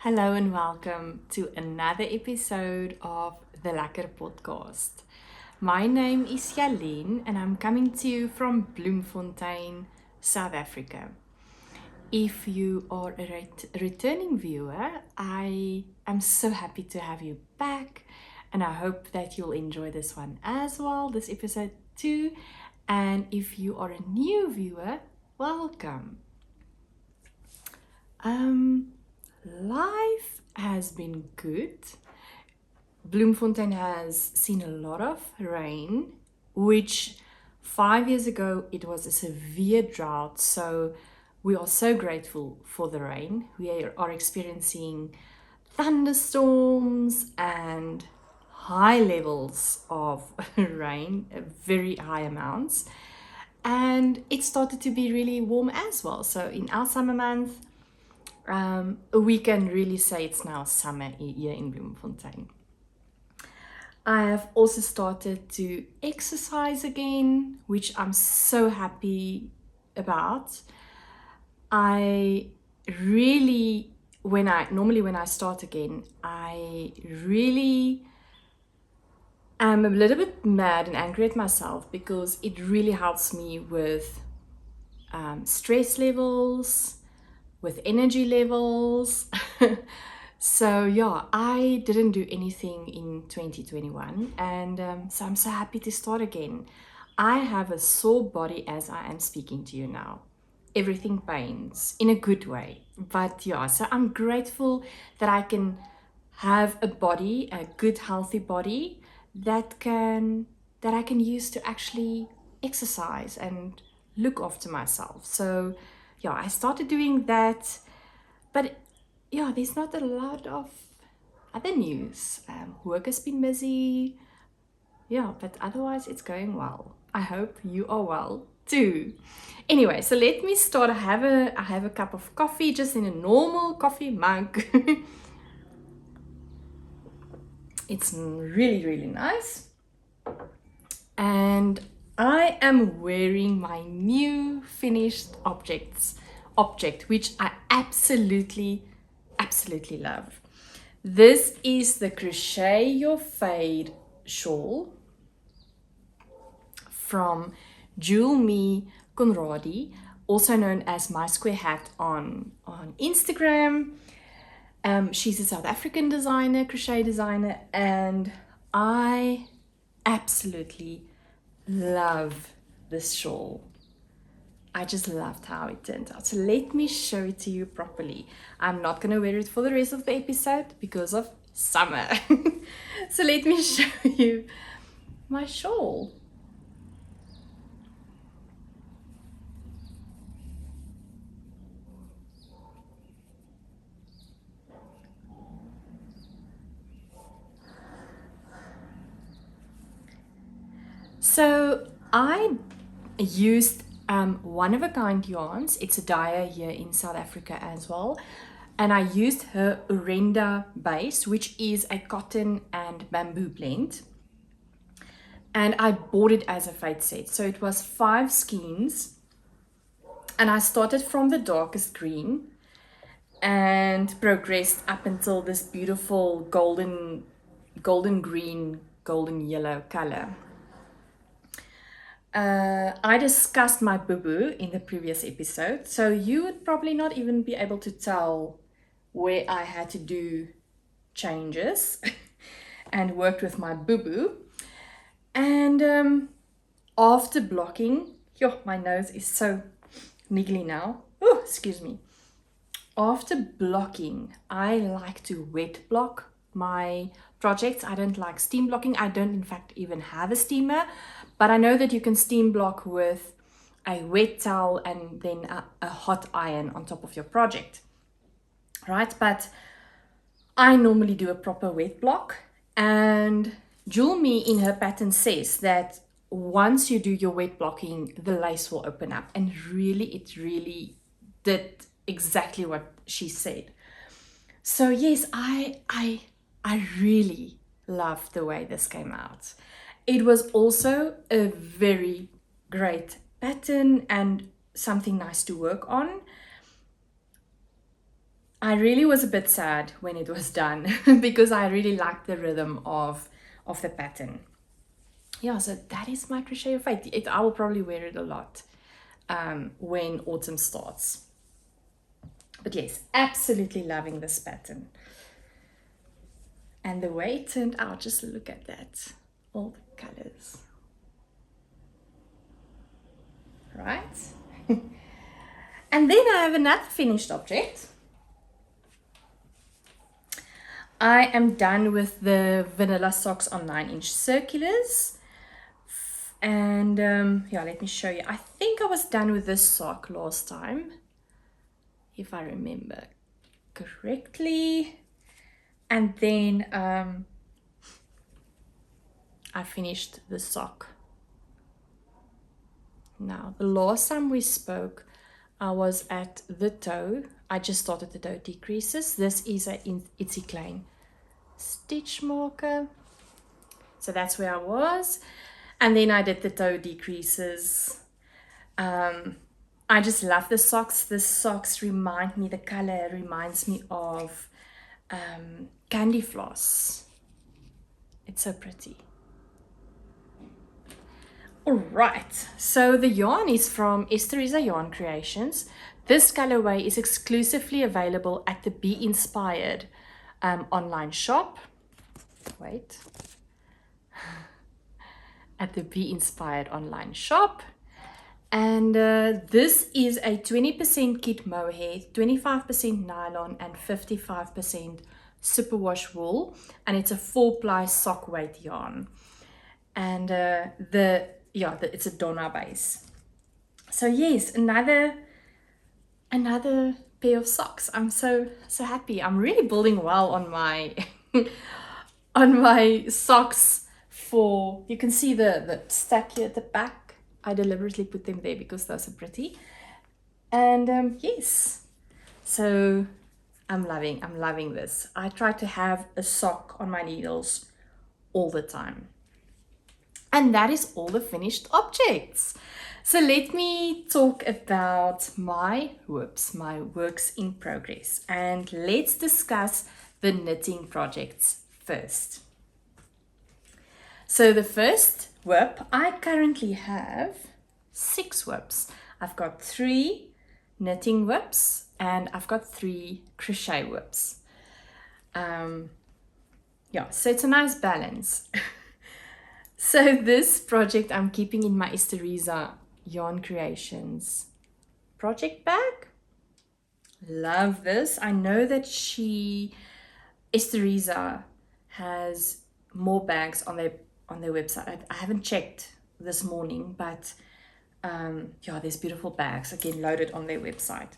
Hello and welcome to another episode of the Lekker podcast. My name is Jalene and I'm coming to you from Bloemfontein, South Africa. If you are a returning viewer, I am so happy to have you back and I hope that you'll enjoy this one as well, this episode too. And if you are a new viewer, welcome. Life has been good. Bloemfontein has seen a lot of rain, which 5 years ago it was a severe drought. So we are so grateful for the rain. We are experiencing thunderstorms and high levels of rain, very high amounts. And it started to be really warm as well. So in our summer month, we can really say it's now summer here in Bloemfontein. I have also started to exercise again, which I'm so happy about. I really, when I start again, I really am a little bit mad and angry at myself because it really helps me with stress levels, with energy levels. So yeah, I didn't do anything in 2021 and so I'm so happy to start again. I have a sore body as I am speaking to you now. Everything pains in a good way, but yeah, so I'm grateful that I can have a body, a good healthy body that I can use to actually exercise and look after myself. So yeah, I started doing that, but yeah, there's not a lot of other news. Work has been busy, yeah, but otherwise it's going well. I hope you are well too. Anyway, so let me start. I have a cup of coffee, just in a normal coffee mug. It's really nice, and I am wearing my new finished object, which I absolutely love. This is the Crochet Your Fade shawl from Jewel Me Conradi, also known as My Square Hat on Instagram. She's a South African designer, crochet designer, and I absolutely love this shawl. I just loved how it turned out. So let me show it to you properly. I'm not going to wear it for the rest of the episode because of summer. So let me show you my shawl. So I used one-of-a-kind yarns. It's a dyer here in South Africa as well. And I used her Orenda base, which is a cotton and bamboo blend. And I bought it as a fade set. So it was 5 skeins. And I started from the darkest green and progressed up until this beautiful golden green, golden yellow color. I discussed my boo-boo in the previous episode, so you would probably not even be able to tell where I had to do changes and worked with my boo-boo. And after blocking, my nose is so niggly now. Oh, excuse me. After blocking, I like to wet block my projects. I don't like steam blocking. I don't, in fact, even have a steamer. But I know that you can steam block with a wet towel and then a hot iron on top of your project, right? But I normally do a proper wet block, and Jewel Me in her pattern says that once you do your wet blocking, the lace will open up, and it really did exactly what she said. So yes, I really love the way this came out. It was also a very great pattern and something nice to work on. I really was a bit sad when it was done because I really liked the rhythm of the pattern. Yeah, so that is my crochet of fate. I will probably wear it a lot when autumn starts. But yes, absolutely loving this pattern. And the way it turned out, just look at that. All the colors. Right? And then I have another finished object. I am done with the vanilla socks on 9-inch circulars. And yeah, let me show you. I think I was done with this sock last time, if I remember correctly. And then I finished the sock. Now, the last time we spoke, I was at the toe. I just started the toe decreases. This is a Itsy Klein stitch marker. So that's where I was. And then I did the toe decreases. I just love the socks. The socks remind me, the color reminds me of candy floss. It's so pretty. All right, so the yarn is from Estherisa YarnCreations. This colorway is exclusively available at the Be Inspired online shop. Wait. At the Be Inspired online shop. And this is a 20% kit mohair, 25% nylon, and 55% superwash wool. And it's a 4-ply sock weight yarn. And it's a Donna base. So yes, another pair of socks. I'm so happy. I'm really building well on my on my socks. For you can see the stack here at the back. I deliberately put them there because those are pretty. And yes, so I'm loving this. I try to have a sock on my needles all the time. And that is all the finished objects. So let me talk about my WIPs, my works in progress. And let's discuss the knitting projects first. So the first WIP, I currently have 6 WIPs. I've got 3 knitting WIPs and I've got 3 crochet WIPs. Yeah, so it's a nice balance. So this project I'm keeping in my Estherisa YarnCreations project bag. Love this. I know that Estherisa has more bags on their website. I haven't checked this morning, but yeah, there's beautiful bags again loaded on their website.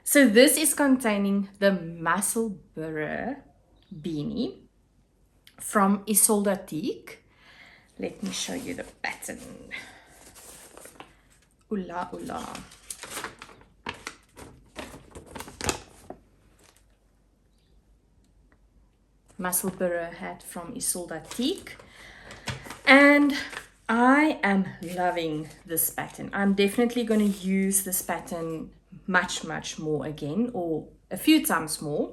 So this is containing the Musselburgh beanie from Isolde Teak. Let me show you the pattern. Oola, oola. Musselburgh hat from Isolde Teak. And I am loving this pattern. I'm definitely going to use this pattern much more again, or a few times more.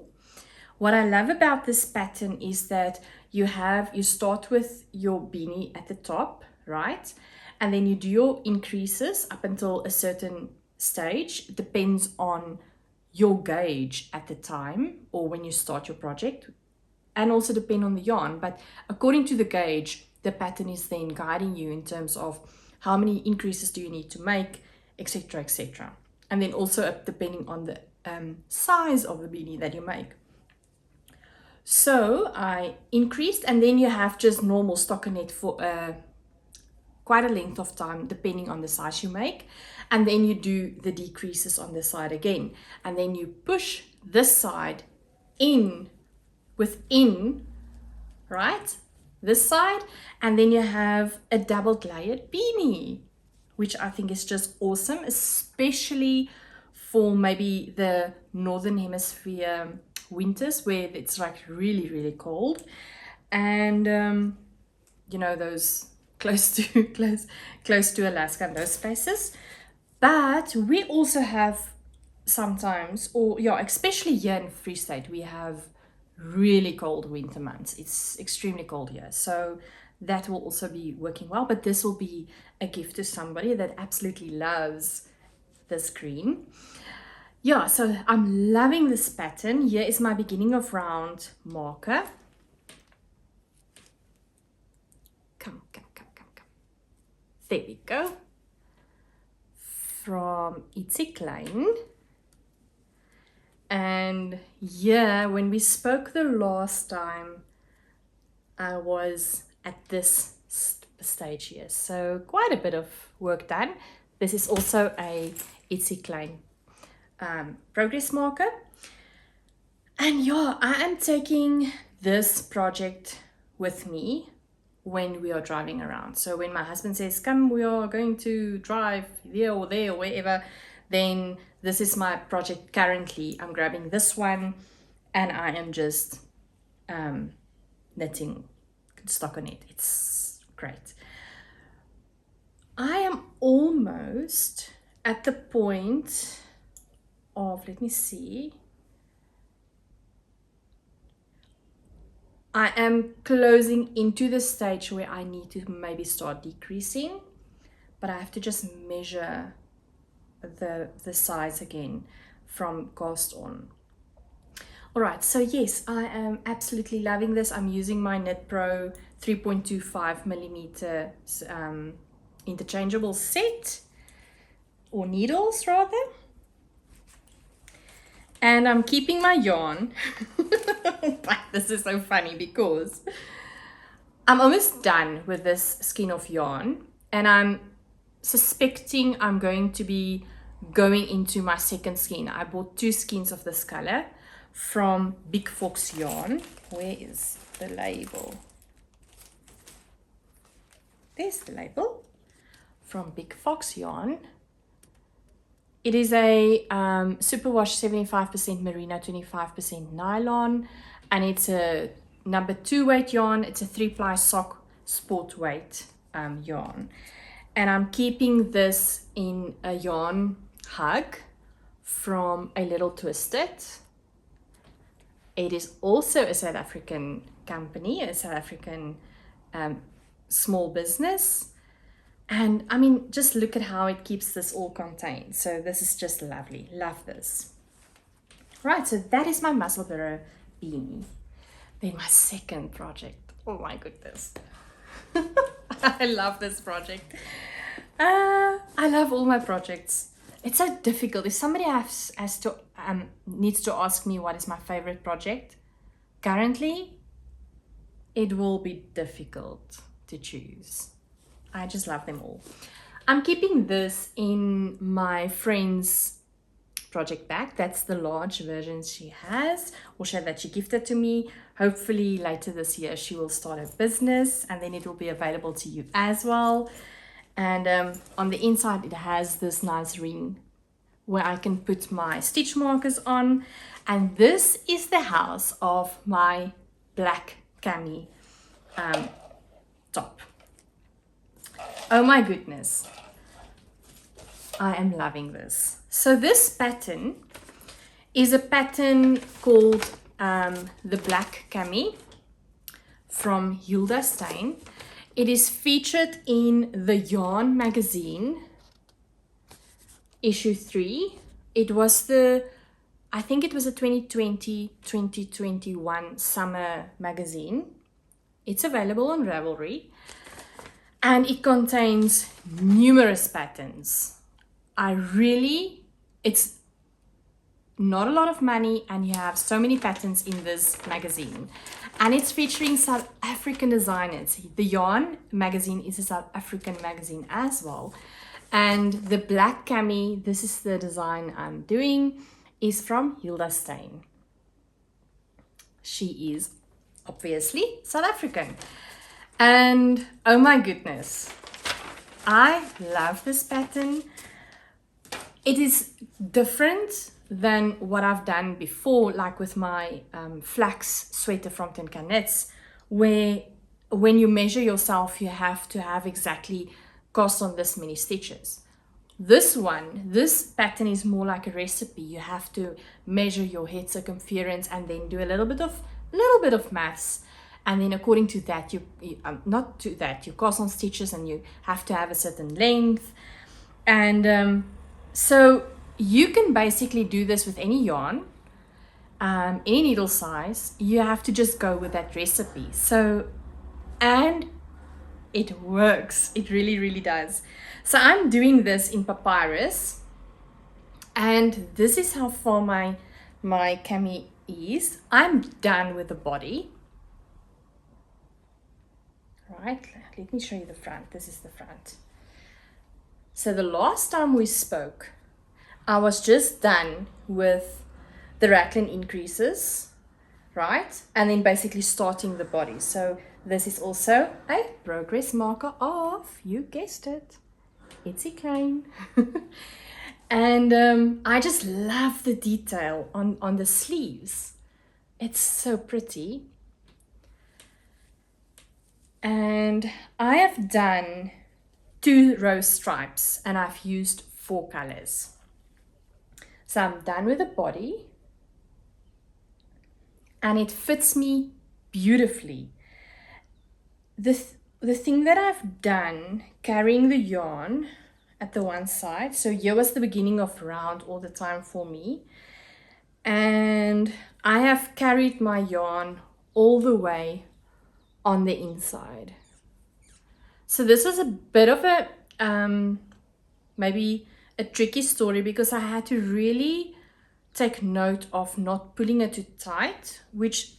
What I love about this pattern is that you start with your beanie at the top, right? And then you do your increases up until a certain stage. It depends on your gauge at the time or when you start your project, and also depend on the yarn. But according to the gauge, the pattern is then guiding you in terms of how many increases do you need to make, etc., etc. And then also depending on the size of the beanie that you make. So I increased, and then you have just normal stockinette for quite a length of time depending on the size you make, and then you do the decreases on the side again, and then you push this side in within, right, this side, and then you have a double layered beanie, which I think is just awesome, especially for maybe the northern hemisphere winters where it's like really cold, and you know, those close to Alaska and those places. But we also have sometimes, or yeah, especially here in Free State, we have really cold winter months. It's extremely cold here, so that will also be working well. But this will be a gift to somebody that absolutely loves this green. Yeah, so I'm loving this pattern. Here is my beginning of round marker. Come. There we go. From Ietsy Klein. And yeah, when we spoke the last time, I was at this stage here. So quite a bit of work done. This is also a Ietsy Klein progress marker. And yeah, I am taking this project with me when we are driving around. So when my husband says, come, we are going to drive there or there or wherever, then this is my project currently. I'm grabbing this one and I am just knitting stockinette. It's great. I am almost at the point of, let me see, I am closing into the stage where I need to maybe start decreasing, but I have to just measure the size again from cast on. All right, so yes, I am absolutely loving this. I'm using my Knit Pro 3.25 millimeter interchangeable set, or needles rather. And I'm keeping my yarn. This is so funny because I'm almost done with this skein of yarn, and I'm suspecting I'm going to be going into my second skein. I bought 2 skeins of this color from Big Fox Yarn. Where is the label? There's the label. From Big Fox Yarn. It is a superwash 75% merino, 25% nylon, and it's a number 2 weight yarn. It's a 3-ply sock sport weight yarn. And I'm keeping this in a yarn hug from A Little Twisted. It is also a South African company, a South African small business. And I mean, just look at how it keeps this all contained. So this is just lovely. Love this. Right, so that is my Musselburgh beanie. Then my second project. Oh my goodness. I love this project. I love all my projects. It's so difficult. If somebody needs to ask me what is my favorite project, currently, it will be difficult to choose. I just love them all. I'm keeping this in my friend's project bag. That's the large version she has, or that she gifted to me. Hopefully later this year she will start a business, and then it will be available to you as well. And on the inside it has this nice ring where I can put my stitch markers on. And this is the house of my black cami top. Oh my goodness, I am loving this. So this pattern is a pattern called the Black Cami from Hilda Stein. It is featured in the Yarn magazine, issue 3. It was I think it was a 2020-2021 summer magazine. It's available on Ravelry. And it contains numerous patterns. It's not a lot of money, and you have so many patterns in this magazine. And it's featuring South African designers. The Yarn magazine is a South African magazine as well. And the Black Cami, this is the design I'm doing, is from Hilda Stein. She is obviously South African. And oh my goodness, I love this pattern. It is different than what I've done before, like with my flax sweater from Tin Can Knits, where when you measure yourself, you have to have exactly cast on this many stitches. This pattern is more like a recipe. You have to measure your head circumference and then do a little bit of maths, and then according to that you cast on stitches, and you have to have a certain length. And so you can basically do this with any yarn, any needle size. You have to just go with that recipe. So, and it works. It really does. So I'm doing this in papyrus, and this is how far my cami is. I'm done with the body. Right, let me show you the front. This is the front. So the last time we spoke, I was just done with the raglan increases, right? And then basically starting the body. So this is also a progress marker of, you guessed it, it's a klein. And I just love the detail on the sleeves. It's so pretty. And I have done 2 rose stripes, and I've used 4 colors. So I'm done with the body, and it fits me beautifully. The thing that I've done, carrying the yarn at the one side, so here was the beginning of round all the time for me, and I have carried my yarn all the way on the inside. So this was a bit of a maybe a tricky story, because I had to really take note of not pulling it too tight, which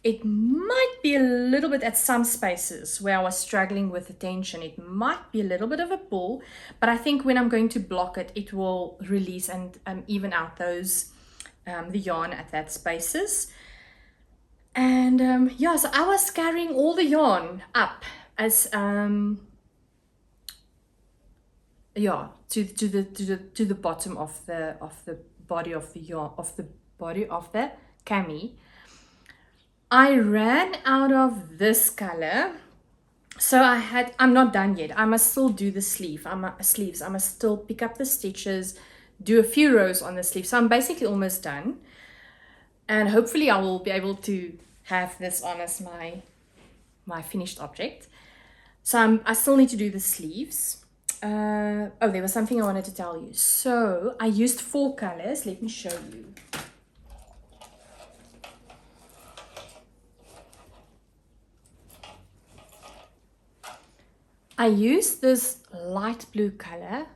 it might be a little bit at some spaces where I was struggling with the tension. It might be a little bit of a pull, but I think when I'm going to block it, it will release and even out those the yarn at that spaces. And yeah, so I was carrying all the yarn up as yeah, to the bottom of the body of the yarn, of the body of the cami. I ran out of this color, so I'm not done yet. I must still do the sleeves. I must still pick up the stitches, do a few rows on the sleeve. So I'm basically almost done, and hopefully I will be able to have this on as my finished object. So I still need to do the sleeves. Oh, there was something I wanted to tell you. So I used 4 colors. Let me show you. I used this light blue color,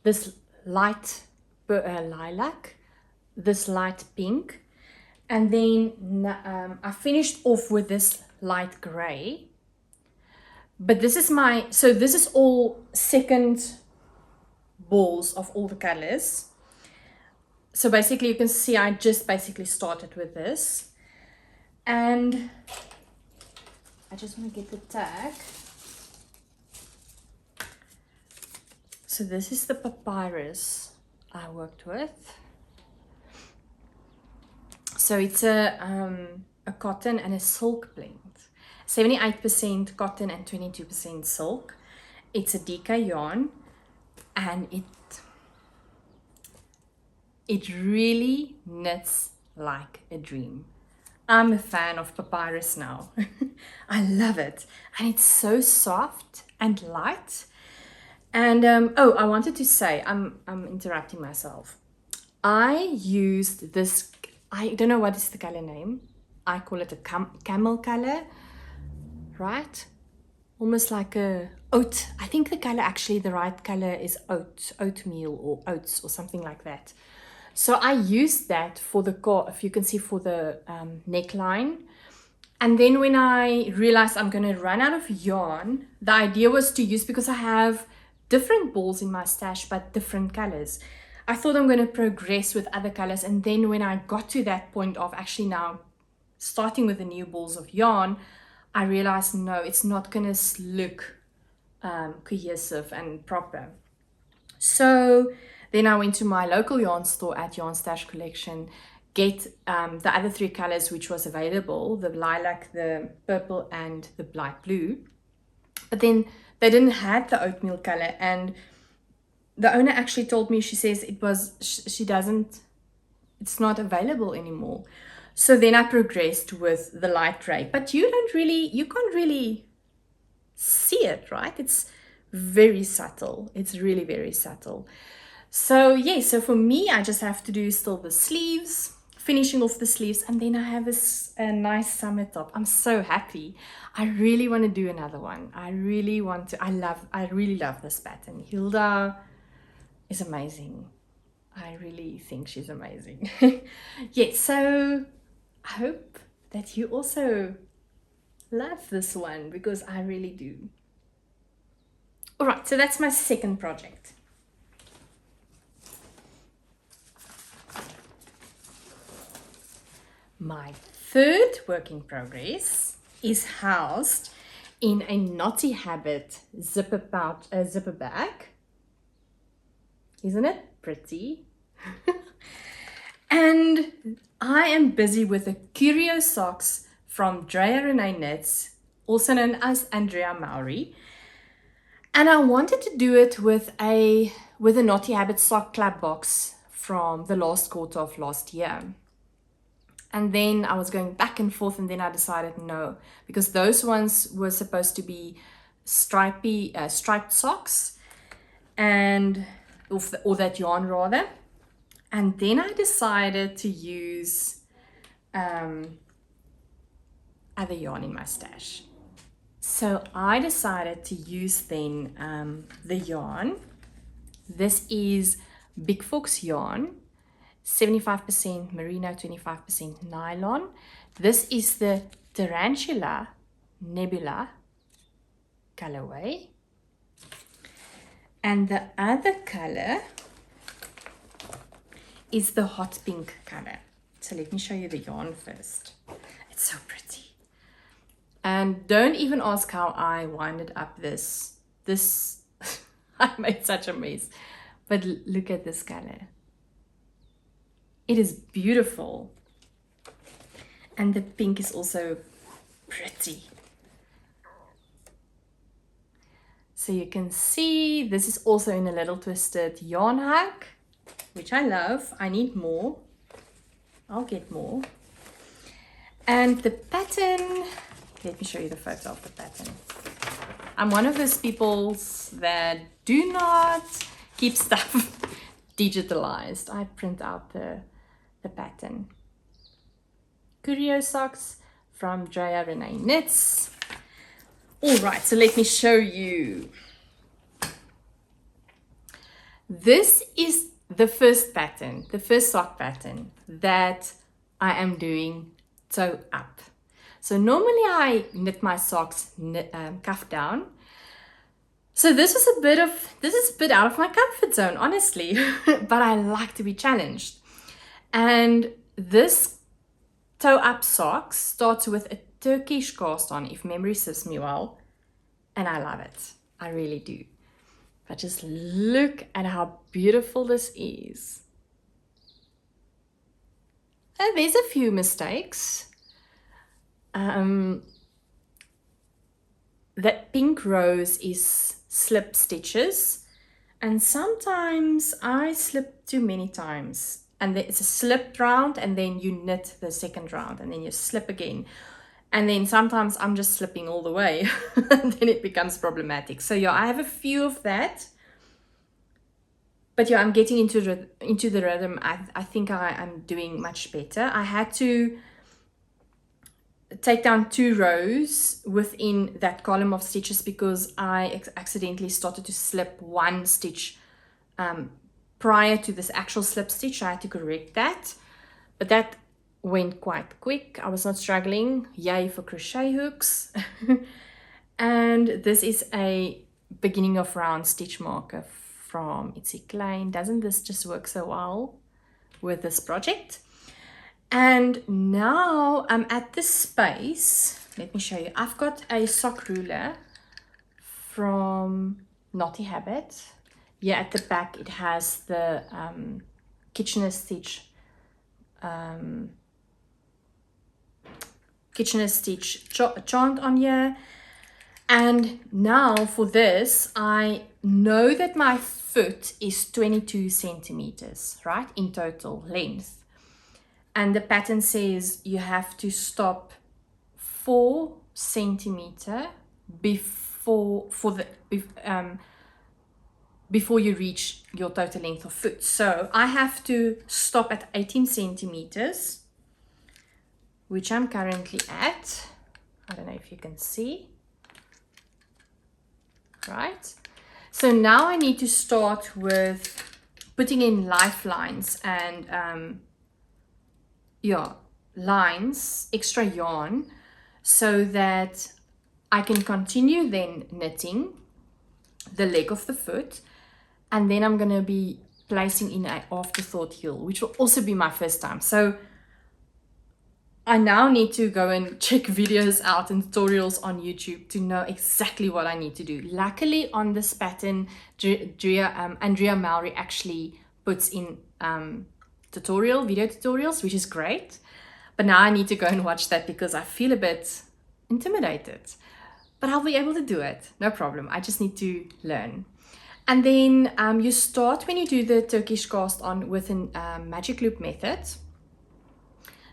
this light lilac, this light pink, and then I finished off with this light gray. But this is this is all second balls of all the colors. So basically you can see I just basically started with this, and I just want to get the tag. So this is the papyrus I worked with. So it's a cotton and a silk blend. 78% cotton and 22% silk. It's a DK yarn, and it really knits like a dream. I'm a fan of papyrus now. I love it, and it's so soft and light. And oh, I wanted to say, I'm interrupting myself. I used this, I don't know what is the color name. I call it a camel color, right? Almost like a oat. I think the color, actually the right color is oatmeal or oats or something like that. So I used that for the if you can see, for the neckline. And then when I realized I'm going to run out of yarn, the idea was to use, because I have different balls in my stash but different colors, I thought I'm going to progress with other colors. And then when I got to that point of actually now starting with the new balls of yarn, I realized no, it's not going to look cohesive and proper. So then I went to my local yarn store at Yarn Stash Collection, get the other 3 colors which was available, the lilac, the purple and the light blue. But then they didn't have the oatmeal color, and the owner actually told me, she says it was, she doesn't, it's not available anymore. So then I progressed with the light gray, but you can't really see it, right? It's very subtle. It's really very subtle. So yeah, so for me, I just have to do still the sleeves, finishing off the sleeves, and then I have a nice summer top. I'm so happy. I really want to do another one. I really want to. I really love this pattern. Hilda is amazing. I really think she's amazing. Yeah, so I hope that you also love this one, because I really do. All right, so that's my second project. My third work in progress is housed in a Knotty Habit zipper bag. Isn't it pretty? And I am busy with the Curio socks from Drea Renee Knits, also known as Andrea Mowry. And I wanted to do it with a Knotty Habit sock club box from the last quarter of last year. And then I was going back and forth, and then I decided no, because those ones were supposed to be striped socks, and or that yarn rather. And then I decided to use other yarn in my stash. So I decided to use then the yarn. This is Big Fox yarn. 75% merino, 25% nylon. This is the Tarantula Nebula colorway. And the other color is the hot pink color. So let me show you the yarn first. It's so pretty. And don't even ask how I winded up this. I made such a mess. But look at this color. It is beautiful. And the pink is also pretty. So you can see this is also in a little twisted yarn hug, which I love. I need more. I'll get more. And the pattern, let me show you the photo of the pattern. I'm one of those people that do not keep stuff digitalized. I print out the pattern. Curio socks from Drea Renee Knits. All right, so let me show you. This is the first pattern, the first sock pattern that I am doing toe up. So normally I knit my socks cuff down. So this is a bit out of my comfort zone, honestly, but I like to be challenged. And this toe up socks starts with a Turkish cast on, if memory serves me well, and I love it. I really do. But just look at how beautiful this is. And there's a few mistakes. That pink rose is slip stitches, and sometimes I slip too many times, and it's a slipped round, and then you knit the second round, and then you slip again, and then sometimes I'm just slipping all the way and then it becomes problematic. So yeah, I have a few of that, but yeah, I'm getting into the rhythm. I think I'm doing much better. I had to take down 2 rows within that column of stitches because I accidentally started to slip 1 stitch prior to this actual slip stitch. I had to correct that, but that went quite quick. I was not struggling. Yay for crochet hooks. And this is a beginning of round stitch marker from Itsy Klein. Doesn't this just work so well with this project? And now I'm at this space. Let me show you. I've got a sock ruler from Knotty Habit. Yeah, at the back it has the Kitchener Stitch chant on here. And now for this, I know that my foot is 22 centimeters, right, in total length. And the pattern says you have to stop 4 centimeter before you reach your total length of foot. So I have to stop at 18 centimeters, which I'm currently at. I don't know if you can see. Right? So now I need to start with putting in lifelines and lines, extra yarn, so that I can continue then knitting the leg of the foot, and then I'm going to be placing in an afterthought heel, which will also be my first time. So I now need to go and check videos out and tutorials on YouTube to know exactly what I need to do. Luckily on this pattern, Andrea Mallory actually puts in video tutorials, which is great. But now I need to go and watch that because I feel a bit intimidated. But I'll be able to do it, no problem. I just need to learn. And then you start when you do the Turkish cast on with a magic loop method.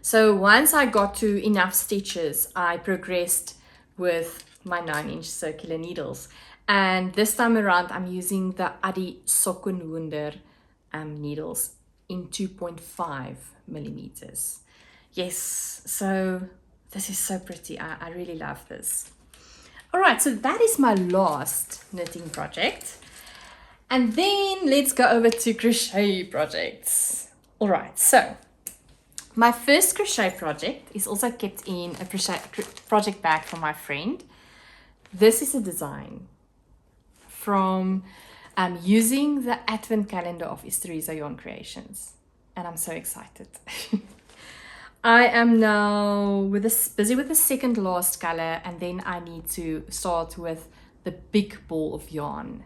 So once I got to enough stitches, I progressed with my 9-inch circular needles. And this time around, I'm using the Adi Sokkenwunder needles in 2.5 millimeters. Yes, so this is so pretty. I really love this. All right, so that is my last knitting project. And then let's go over to crochet projects. All right, so my first crochet project is also kept in a project bag from my friend. This is a design from using the advent calendar of Theresa YarnCreations. And I'm so excited. I am now busy with the second last color, and then I need to start with the big ball of yarn,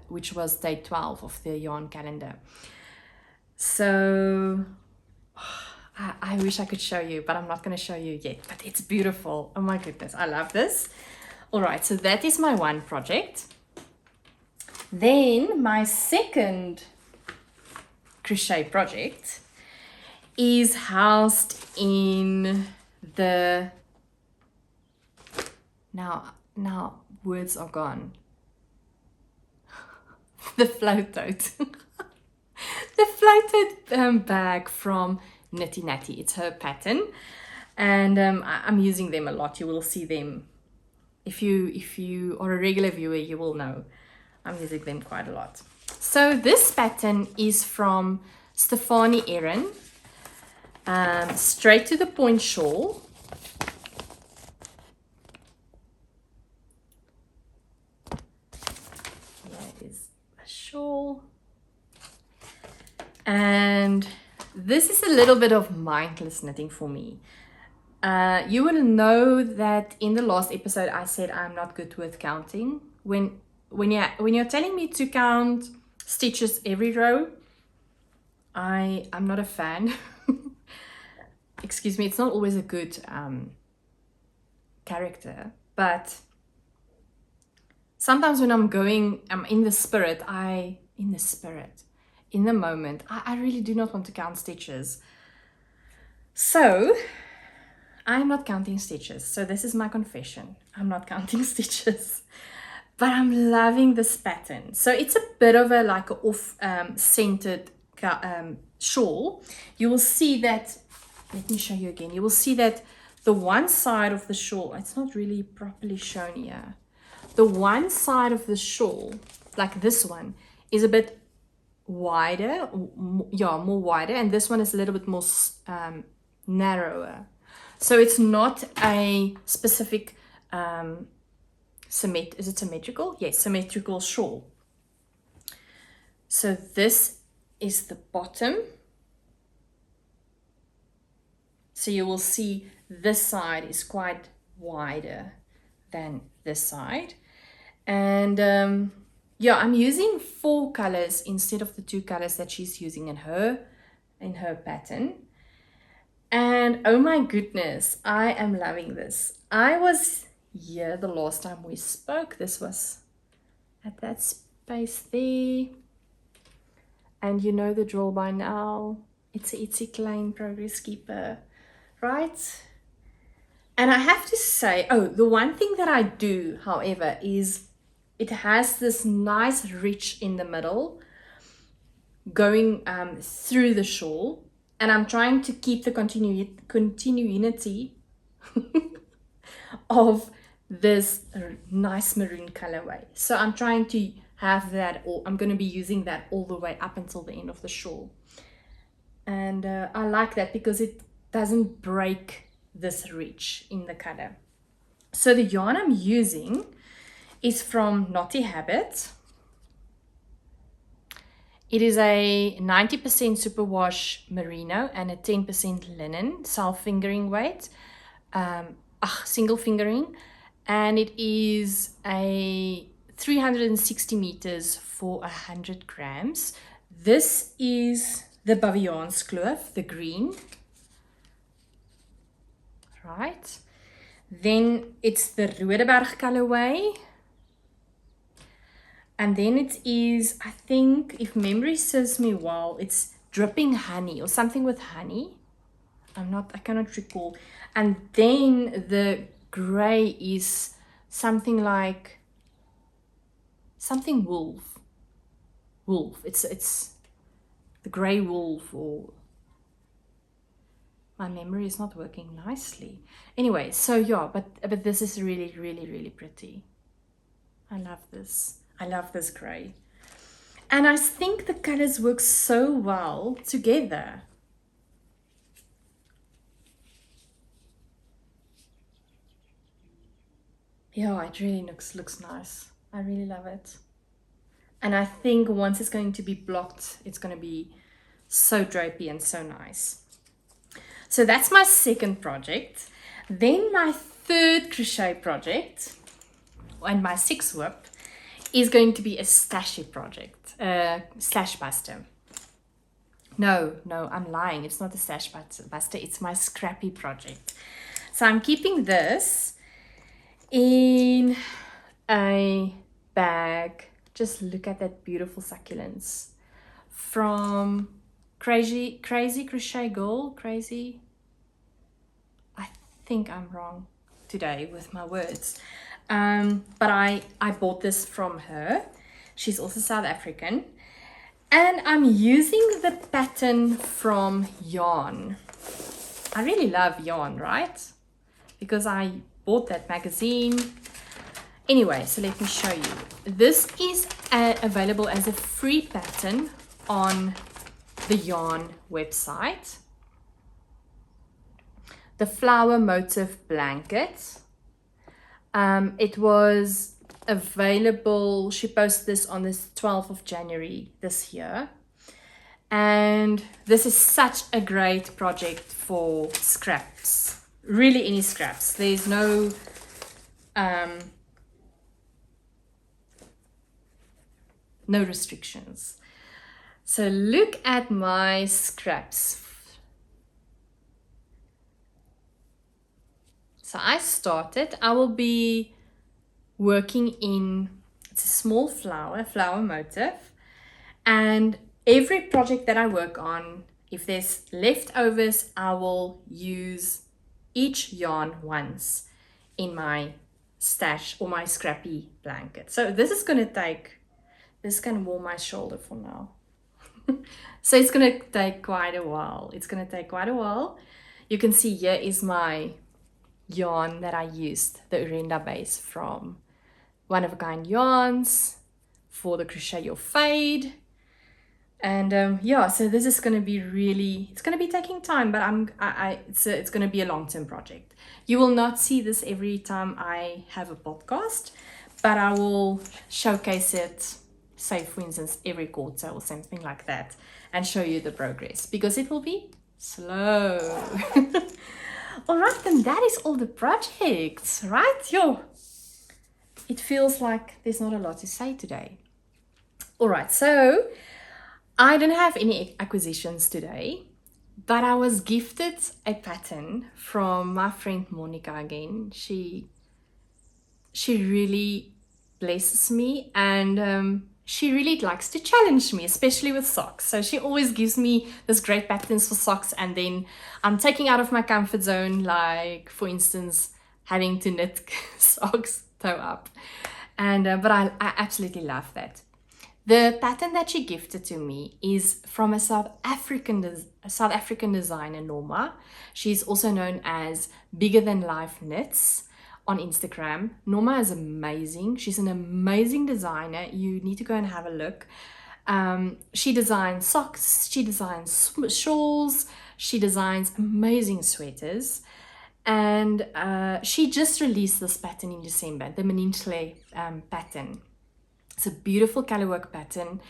which was day 12 of the yarn calendar. So I wish I could show you, but I'm not going to show you yet. But it's beautiful. Oh my goodness, I love this. All right, so that is my one project. Then my second crochet project is housed in the... Now words are gone. The float tote. The float tote bag from Nitty Natty. It's her pattern, and I'm using them a lot. You will see them if you are a regular viewer. You will know I'm using them quite a lot. So this pattern is from Stefanie Erin, straight to the point shawl. Here is a shawl, and this is a little bit of mindless knitting for me. You will know that in the last episode I said I'm not good with counting. When you're telling me to count stitches every row, I'm not a fan. Excuse me, it's not always a good character, but sometimes when I'm in the spirit, in the moment, I really do not want to count stitches. So I'm not counting stitches. So this is my confession. I'm not counting stitches, but I'm loving this pattern. So it's a bit of a like off-centered shawl. You will see that, let me show you again. You will see that the one side of the shawl, it's not really properly shown here. The one side of the shawl, like this one, is a bit wider, more wider, and this one is a little bit more narrower. So it's not a specific is it symmetrical? Yes, symmetrical shawl. So this is the bottom. So you will see this side is quite wider than this side. And yeah, I'm using 4 colors instead of the 2 colors that she's using in her pattern. And oh my goodness, I am loving this. I was here the last time we spoke. This was at that space there. And you know the drill by now. It's a itsy klein progress keeper, right? And I have to say, oh, the one thing that I do, however, is it has this nice ridge in the middle going through the shawl, and I'm trying to keep the continuity of this nice maroon colorway. So I'm trying to have that, or I'm going to be using that all the way up until the end of the shawl. And I like that because it doesn't break this ridge in the color. So the yarn I'm using is from Knotty Habit. It is a 90% superwash merino and a 10% linen, self-fingering weight, single fingering, and it is a 360 meters for 100 grams. This is the Baviaanskloof, the green, right? Then it's the Rodeberg colorway. And then it is, I think, if memory serves me well, it's dripping honey or something with honey. I cannot recall. And then the gray is something like, something wolf. It's the gray wolf, or my memory is not working nicely. Anyway, so yeah, but this is really, really, really pretty. I love this. I love this gray. And I think the colors work so well together. Yeah, it really looks nice. I really love it. And I think once it's going to be blocked, it's going to be so drapey and so nice. So that's my second project. Then my third crochet project, and my sixth whip, is going to be a stashy project, stash buster. No, I'm lying. It's not a stash buster. It's my scrappy project. So I'm keeping this in a bag. Just look at that beautiful succulents from Crazy Crochet Girl. Crazy. I think I'm wrong today with my words. But I bought this from her. She's also South African. And I'm using the pattern from Yarn. I really love Yarn, right? Because I bought that magazine. Anyway, so let me show you. This is available as a free pattern on the Yarn website. The flower motif blanket. It was available, she posted this on the 12th of January this year. And this is such a great project for scraps. Really any scraps. There's no no restrictions. So look at my scraps. So I will be working in, it's a small flower motif, and every project that I work on, if there's leftovers, I will use each yarn once in my stash or my scrappy blanket. So this is going to warm my shoulder for now. So it's going to take quite a while. You can see here is my yarn that I used, the Urenda base from One of a Kind Yarns for the Crochet Your Fade. And yeah, so this is going to be really, it's going to be taking time, but it's going to be a long-term project. You will not see this every time I have a podcast, but I will showcase it, say for instance every quarter or something like that, and show you the progress, because it will be slow. All right, then that is all the projects, right? Yo, it feels like there's not a lot to say today. All right, so I don't have any acquisitions today, but I was gifted a pattern from my friend Monica again. She she really blesses me, and she really likes to challenge me, especially with socks. So she always gives me this great patterns for socks, and then I'm taking out of my comfort zone, like for instance having to knit socks toe up. And but I absolutely love that. The pattern that she gifted to me is from a South African designer, Norma. She's also known as Bigger Than Life Knits on Instagram. Norma is amazing. She's an amazing designer. You need to go and have a look. She designs socks, she designs shawls, she designs amazing sweaters. And she just released this pattern in December, the Menintle pattern. It's a beautiful colorwork pattern.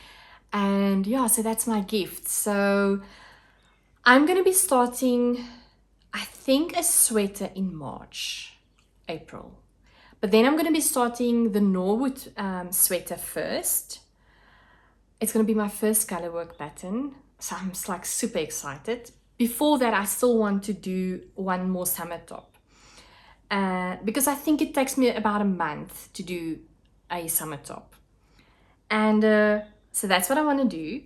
And yeah, so that's my gift. So I'm going to be starting, I think, a sweater in March, April. But then I'm going to be starting the Norwood sweater first. It's going to be my first colorwork pattern. So I'm just like super excited. Before that, I still want to do one more summer top. Because I think it takes me about a month to do a summer top. And so that's what I want to do.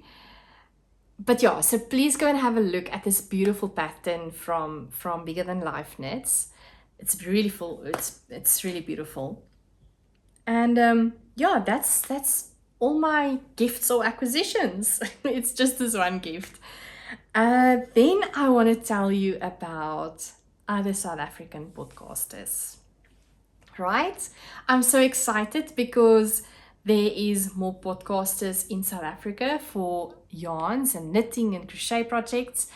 But yeah, so please go and have a look at this beautiful pattern from Bigger Than Life Knits. It's beautiful. It's really beautiful. And yeah, that's all my gifts or acquisitions. It's just this one gift. Then I want to tell you about other South African podcasters. Right? I'm so excited because there is more podcasters in South Africa for yarns and knitting and crochet projects.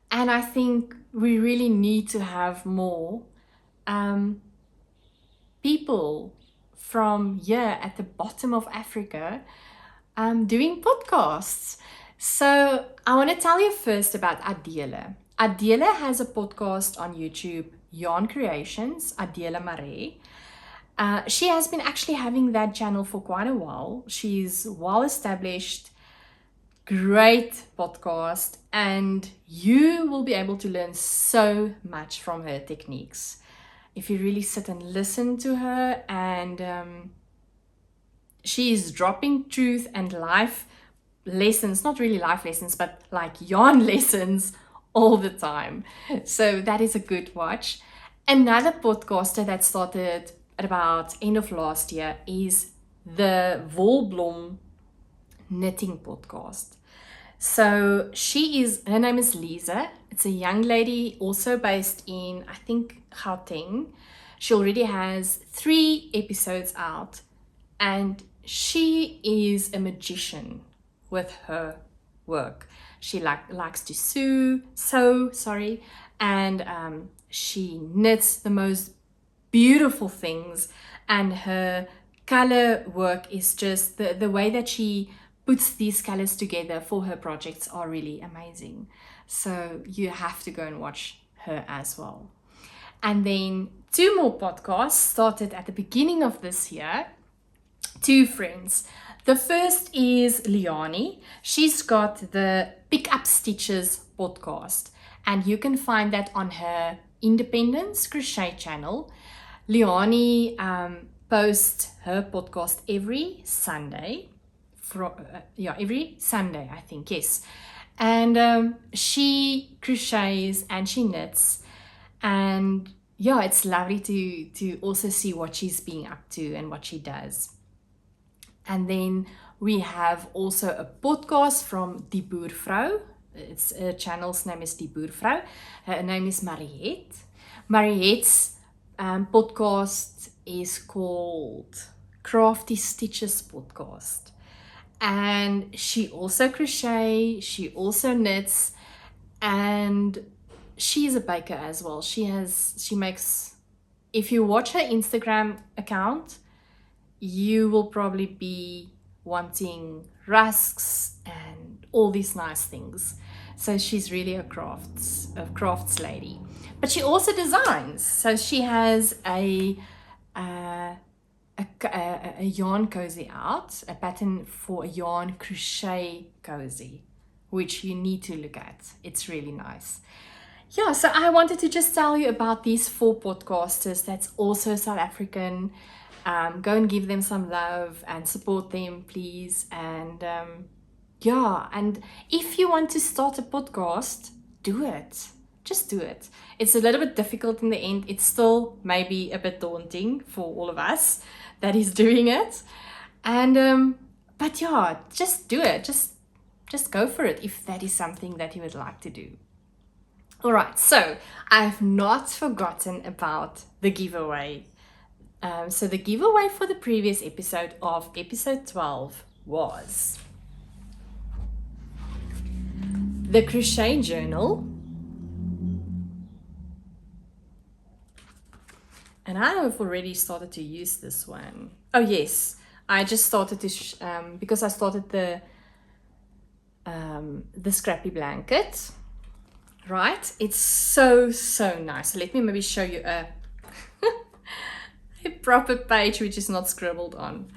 And I think we really need to have more people from here at the bottom of Africa doing podcasts. So I want to tell you first about Adele. Adele has a podcast on YouTube, YarnCreations, Adele Marais. She has been actually having that channel for quite a while. She's well established, great podcast, and you will be able to learn so much from her techniques if you really sit and listen to her. And she is dropping truth and life lessons, not really life lessons, but like yarn lessons all the time. So that is a good watch. Another podcaster that started at about end of last year is the Wolblom Knitting podcast. So her name is Lisa. It's a young lady also based in, I think, Gauteng. She already has 3 episodes out, and she is a magician with her work. She likes to sew, and she knits the most beautiful things, and her color work is just the way that she puts these colors together for her projects are really amazing. So you have to go and watch her as well. And then 2 more podcasts started at the beginning of this year. 2 friends. The first is Leonie. She's got the Pick Up Stitches podcast, and you can find that on her Independence Crochet channel. Leonie posts her podcast every Sunday. Every Sunday, I think, yes. And she crochets and she knits. And yeah, it's lovely to also see what she's being up to and what she does. And then we have also a podcast from Die Boervrou. Her channel's name is Die Boervrou. Her name is Marais. Marais' podcast is called Crafty Stitches podcast. And she also crochets, she also knits, and she is a baker as well. She makes, if you watch her Instagram account, you will probably be wanting rusks and all these nice things. So she's really a crafts lady. But she also designs. So she has a yarn cozy out, a pattern for a yarn crochet cozy, which you need to look at. It's really nice. Yeah, so I wanted to just tell you about these 4 podcasters that's also South African. Go and give them some love and support them, please. And yeah, and if you want to start a podcast, do it. Just do it. It's a little bit difficult in the end. It's still maybe a bit daunting for all of us that is doing it. And but yeah, just do it. Just go for it if that is something that you would like to do. All right, so I've not forgotten about the giveaway. So the giveaway for the previous episode of episode 12 was the crochet journal. And I have already started to use this one. Oh yes, I just started to, because I started the scrappy blanket, right? It's so nice. So let me maybe show you a proper page which is not scribbled on.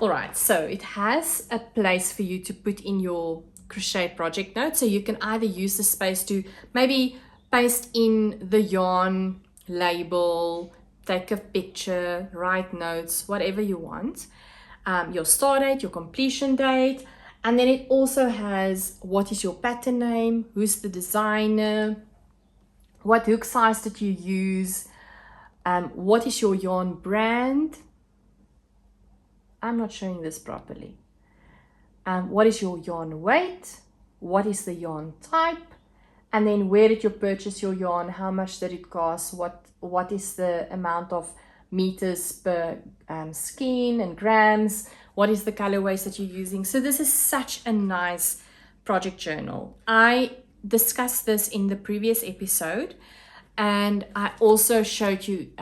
All right, so it has a place for you to put in your crochet project notes. So you can either use the space to maybe paste in the yarn label, take a picture, write notes, whatever you want, your start date, your completion date. And then it also has what is your pattern name, who's the designer, what hook size did you use, what is your yarn brand. I'm not showing this properly. What is your yarn weight, what is the yarn type, and then where did you purchase your yarn, how much did it cost, what is the amount of meters per skein and grams, what is the colorways that you're using. So this is such a nice project journal. I discussed this in the previous episode, and I also showed you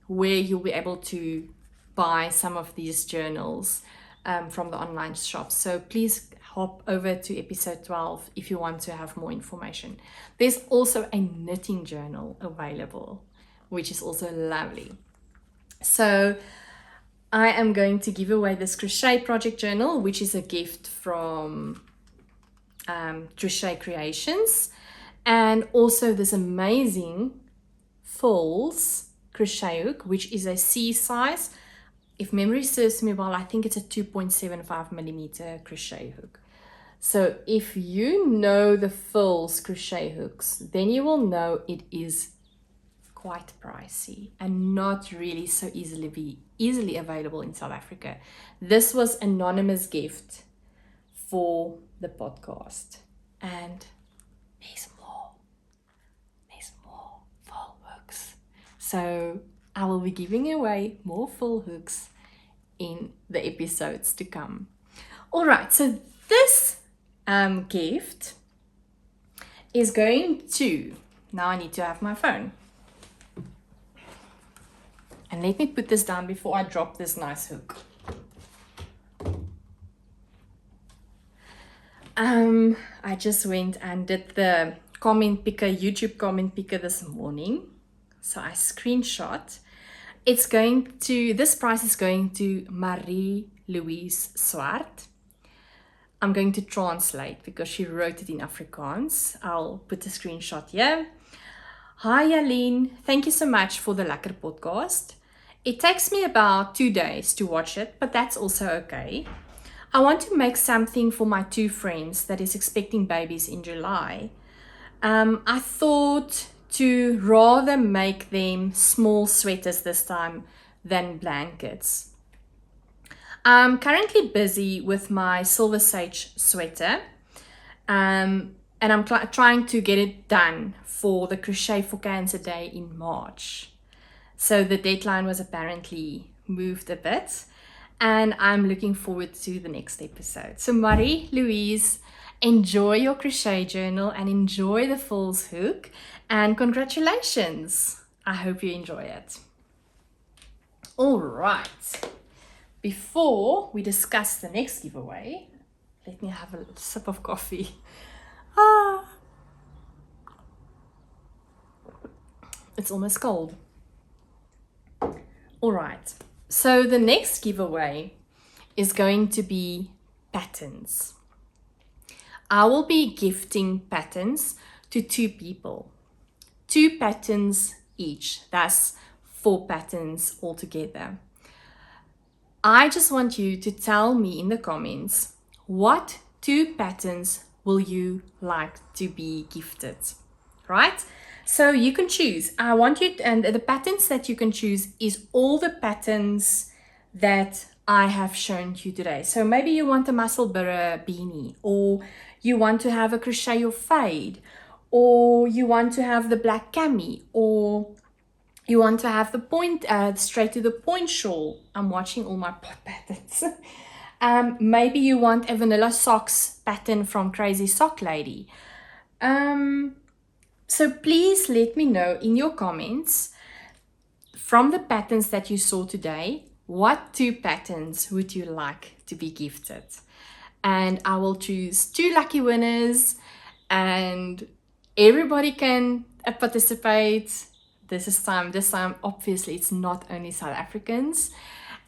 where you'll be able to buy some of these journals from the online shop. So please hop over to episode 12 if you want to have more information. There's also a knitting journal available, which is also lovely. So I am going to give away this crochet project journal, which is a gift from YarnCreations, and also this amazing falls crochet hook, which is a C size. If memory serves me well, I think it's a 2.75 millimeter crochet hook. So if you know the falls crochet hooks, then you will know it is quite pricey and not really so easily available in South Africa. This was anonymous gift for the podcast, and there's more full hooks. So I will be giving away more full hooks in the episodes to come. All right, so this gift is going to, now I need to have my phone. And let me put this down before I drop this nice hook. I just went and did the comment picker, YouTube comment picker this morning. So I screenshot. It's going to, this price is going to Marais Louise Swart. I'm going to translate because she wrote it in Afrikaans. I'll put a screenshot here. Hi Aline, thank you so much for the Lekker podcast. It takes me about 2 days to watch it, but that's also okay. I want to make something for my 2 friends that is expecting babies in July. I thought to rather make them small sweaters this time than blankets. I'm currently busy with my Silver Sage sweater, and I'm trying to get it done for the Crochet for Cancer Day in March. So the deadline was apparently moved a bit, and I'm looking forward to the next episode. So Marie Louise, enjoy your crochet journal and enjoy the falls hook, and congratulations. I hope you enjoy it. All right. Before we discuss the next giveaway, let me have a sip of coffee. It's almost cold. All right, so the next giveaway is going to be patterns. I will be gifting patterns to 2 people. 2 patterns each, that's 4 patterns altogether. I just want you to tell me in the comments, what 2 patterns will you like to be gifted, right? So you can choose. I want you to, and the patterns that you can choose is all the patterns that I have shown you today. So maybe you want a musselburgh beanie, or you want to have a crochet or fade, or you want to have the black cami, or you want to have the point, straight to the point shawl. I'm watching all my patterns. Maybe you want a vanilla socks pattern from Crazy Sock Lady. So please let me know in your comments, from the patterns that you saw today, what 2 patterns would you like to be gifted? And I will choose 2 lucky winners, and everybody can participate. This time obviously it's not only South Africans,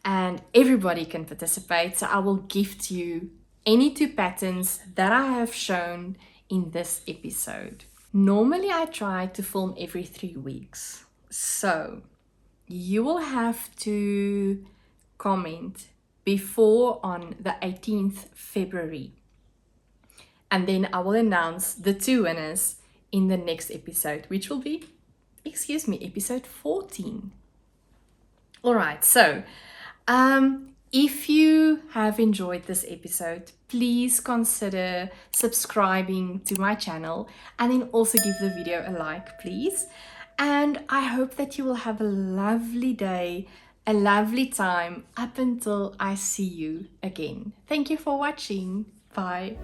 and everybody can participate. So I will gift you any 2 patterns that I have shown in this episode. Normally I try to film every 3 weeks, so you will have to comment before on the 18th February, and then I will announce the 2 winners in the next episode, which will be, episode 14. All right, so if you have enjoyed this episode, please consider subscribing to my channel, and then also give the video a like, please. And I hope that you will have a lovely day, a lovely time up until I see you again. Thank you for watching. Bye.